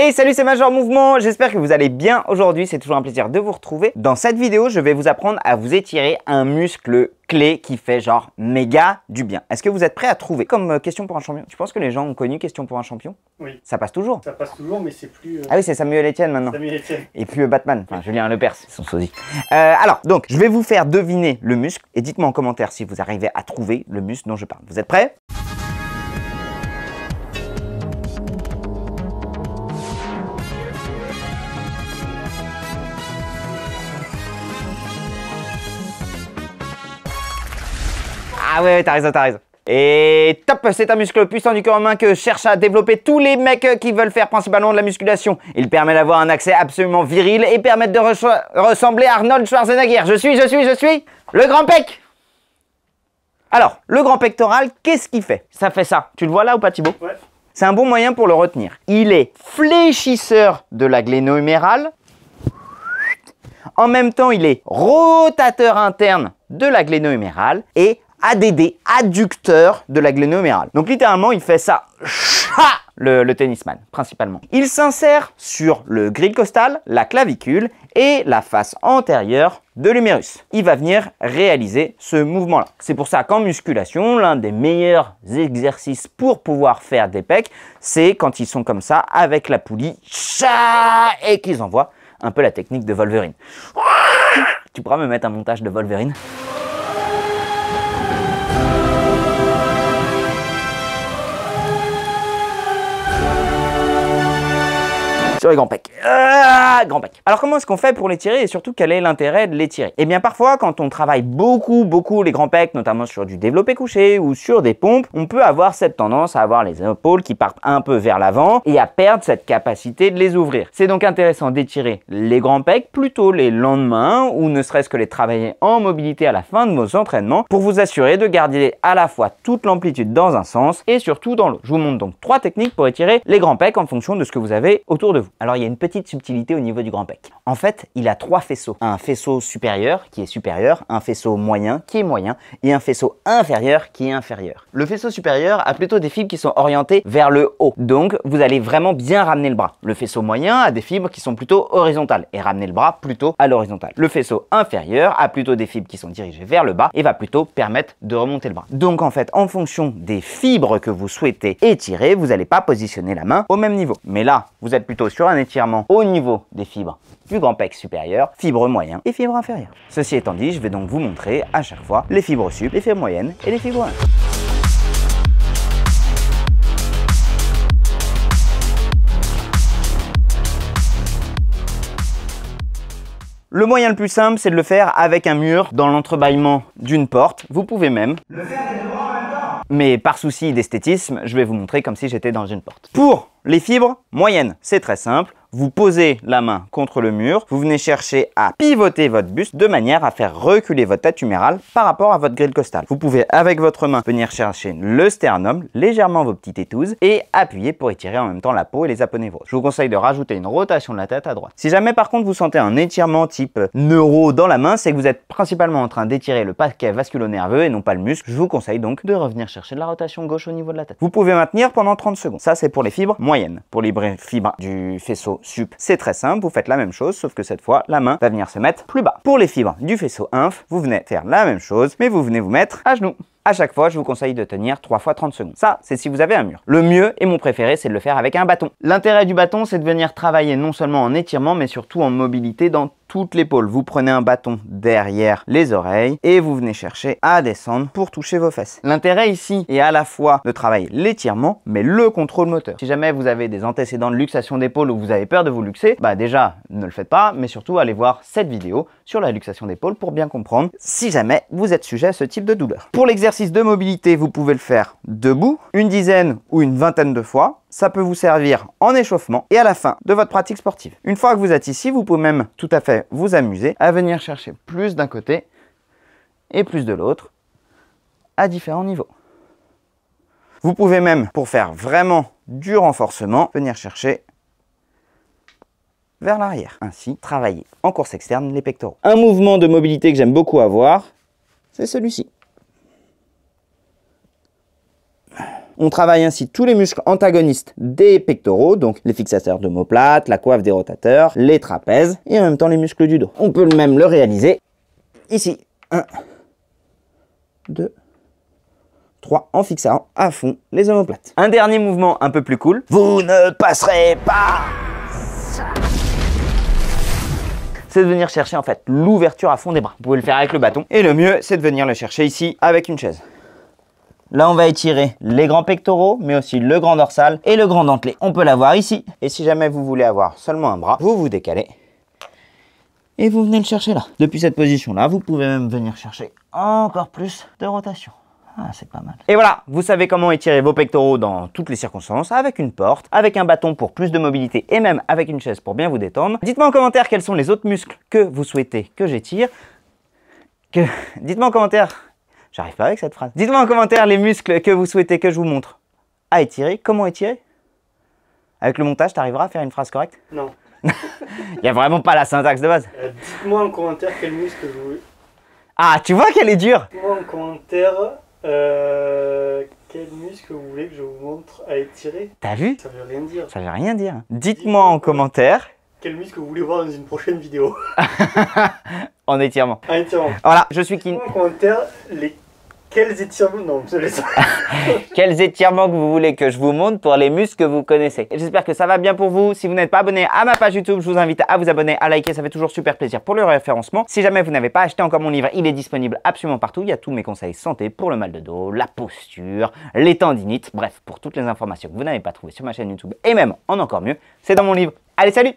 Hey salut, c'est Major Mouvement, j'espère que vous allez bien aujourd'hui, c'est toujours un plaisir de vous retrouver. Dans cette vidéo, je vais vous apprendre à vous étirer un muscle clé qui fait genre méga du bien. Est-ce que vous êtes prêts à trouver comme question pour un champion? Tu penses que les gens ont connu question pour un champion? Oui. Ça passe toujours? Ça passe toujours, mais c'est plus... Ah oui, c'est Samuel Etienne maintenant. Samuel Etienne. Et puis Batman, enfin Julien Lepers, ils sont sosie. Alors, donc, je vais vous faire deviner le muscle et dites-moi en commentaire si vous arrivez à trouver le muscle dont je parle. Vous êtes prêts? Ah ouais, t'as raison, t'as raison. Et top, c'est un muscle puissant du corps humain que cherchent à développer tous les mecs qui veulent faire principalement de la musculation. Il permet d'avoir un accès absolument viril et permet de ressembler à Arnold Schwarzenegger. Je suis le grand pec. Alors, le grand pectoral, qu'est-ce qu'il fait? Ça fait ça. Tu le vois là ou pas, Thibaut? Ouais. C'est un bon moyen pour le retenir. Il est fléchisseur de la gléno-humérale. En même temps, il est rotateur interne de la gléno-humérale et ADD, adducteur de la gléno-humérale. Donc littéralement, il fait ça, le tennisman, principalement. Il s'insère sur le grille costal, la clavicule et la face antérieure de l'humérus. Il va venir réaliser ce mouvement-là. C'est pour ça qu'en musculation, l'un des meilleurs exercices pour pouvoir faire des pecs, c'est quand ils sont comme ça, avec la poulie, et qu'ils envoient un peu la technique de Wolverine. Tu pourras me mettre un montage de Wolverine? Sur les grands pecs. Grand pec. Alors comment est-ce qu'on fait pour l'étirer et surtout quel est l'intérêt de l'étirer? Eh bien parfois quand on travaille beaucoup les grands pecs, notamment sur du développé couché ou sur des pompes, on peut avoir cette tendance à avoir les épaules qui partent un peu vers l'avant et à perdre cette capacité de les ouvrir. C'est donc intéressant d'étirer les grands pecs plutôt les lendemains ou ne serait-ce que les travailler en mobilité à la fin de vos entraînements pour vous assurer de garder à la fois toute l'amplitude dans un sens et surtout dans l'autre. Je vous montre donc 3 techniques pour étirer les grands pecs en fonction de ce que vous avez autour de vous. Alors il y a une petite subtilité au niveau du grand pec. En fait, il a 3 faisceaux. Un faisceau supérieur qui est supérieur, un faisceau moyen qui est moyen et un faisceau inférieur qui est inférieur. Le faisceau supérieur a plutôt des fibres qui sont orientées vers le haut. Donc vous allez vraiment bien ramener le bras. Le faisceau moyen a des fibres qui sont plutôt horizontales et ramener le bras plutôt à l'horizontale. Le faisceau inférieur a plutôt des fibres qui sont dirigées vers le bas et va plutôt permettre de remonter le bras. Donc en fait, en fonction des fibres que vous souhaitez étirer, vous n'allez pas positionner la main au même niveau. Mais là, vous êtes plutôt sur un étirement au niveau des fibres du grand pec supérieur, fibres moyennes et fibres inférieures. Ceci étant dit, je vais donc vous montrer à chaque fois les fibres sup, les fibres moyennes et les fibres inférieures. Le moyen le plus simple, c'est de le faire avec un mur dans l'entrebâillement d'une porte. Vous pouvez même le faire des deux bras en même temps. Mais par souci d'esthétisme, je vais vous montrer comme si j'étais dans une porte. Pour les fibres moyennes, c'est très simple. Vous posez la main contre le mur, vous venez chercher à pivoter votre buste de manière à faire reculer votre tête humérale par rapport à votre grille costale. Vous pouvez avec votre main venir chercher le sternum, légèrement vos petites étouzes et appuyer pour étirer en même temps la peau et les aponévroses. Je vous conseille de rajouter une rotation de la tête à droite. Si jamais par contre vous sentez un étirement type neuro dans la main, c'est que vous êtes principalement en train d'étirer le paquet vasculo-nerveux et non pas le muscle. Je vous conseille donc de revenir chercher de la rotation gauche au niveau de la tête. Vous pouvez maintenir pendant 30 secondes. Ça c'est pour les fibres moyennes. Pour les fibres du faisceau sup, c'est très simple, vous faites la même chose, sauf que cette fois, la main va venir se mettre plus bas. Pour les fibres du faisceau inf, vous venez faire la même chose, mais vous venez vous mettre à genoux. À chaque fois, je vous conseille de tenir 3 fois 30 secondes. Ça, c'est si vous avez un mur. Le mieux et mon préféré, c'est de le faire avec un bâton. L'intérêt du bâton, c'est de venir travailler non seulement en étirement, mais surtout en mobilité dans toute l'épaule. Vous prenez un bâton derrière les oreilles et vous venez chercher à descendre pour toucher vos fesses. L'intérêt ici est à la fois de travailler l'étirement, mais le contrôle moteur. Si jamais vous avez des antécédents de luxation d'épaule ou vous avez peur de vous luxer, bah déjà, ne le faites pas, mais surtout allez voir cette vidéo sur la luxation d'épaule pour bien comprendre si jamais vous êtes sujet à ce type de douleur. Pour l'exercice de mobilité, vous pouvez le faire debout, une dizaine ou une vingtaine de fois. Ça peut vous servir en échauffement et à la fin de votre pratique sportive. Une fois que vous êtes ici, vous pouvez même tout à fait vous amuser à venir chercher plus d'un côté et plus de l'autre à différents niveaux. Vous pouvez même, pour faire vraiment du renforcement, venir chercher vers l'arrière. Ainsi, travailler en course externe les pectoraux. Un mouvement de mobilité que j'aime beaucoup avoir, c'est celui-ci. On travaille ainsi tous les muscles antagonistes des pectoraux, donc les fixateurs d'omoplate, la coiffe des rotateurs, les trapèzes et en même temps les muscles du dos. On peut même le réaliser ici. 1, 2, 3, en fixant à fond les omoplates. Un dernier mouvement un peu plus cool. Vous ne passerez pas. C'est de venir chercher en fait l'ouverture à fond des bras. Vous pouvez le faire avec le bâton. Et le mieux, c'est de venir le chercher ici avec une chaise. Là, on va étirer les grands pectoraux, mais aussi le grand dorsal et le grand dentelé. On peut l'avoir ici. Et si jamais vous voulez avoir seulement un bras, vous vous décalez. Et vous venez le chercher là. Depuis cette position-là, vous pouvez même venir chercher encore plus de rotation. Ah, c'est pas mal. Et voilà, vous savez comment étirer vos pectoraux dans toutes les circonstances, avec une porte, avec un bâton pour plus de mobilité et même avec une chaise pour bien vous détendre. Dites-moi en commentaire quels sont les autres muscles que vous souhaitez que j'étire. Dites-moi en commentaire, j'arrive pas avec cette phrase. Dites-moi en commentaire les muscles que vous souhaitez que je vous montre à étirer. Comment étirer? Avec le montage, tu arriveras à faire une phrase correcte? Non. Il n'y a vraiment pas la syntaxe de base. Dites-moi en commentaire quel muscle vous voulez. Ah, tu vois qu'elle est dure. Dites-moi en commentaire quel muscle vous voulez que je vous montre à étirer. T'as vu? Ça veut rien dire. Ça veut rien dire. Dites-moi en commentaire. Quel muscle vous voulez voir dans une prochaine vidéo. En étirement. Un étirement. Voilà, je suis Kin. Dites-moi en commentaire quels étirements. Non, je laisse. Quels étirements que vous voulez que je vous montre pour les muscles que vous connaissez. J'espère que ça va bien pour vous. Si vous n'êtes pas abonné à ma page YouTube, je vous invite à vous abonner, à liker, ça fait toujours super plaisir pour le référencement. Si jamais vous n'avez pas acheté encore mon livre, il est disponible absolument partout. Il y a tous mes conseils santé pour le mal de dos, la posture, les tendinites, bref, pour toutes les informations que vous n'avez pas trouvées sur ma chaîne YouTube et même en encore mieux, c'est dans mon livre. Allez, salut!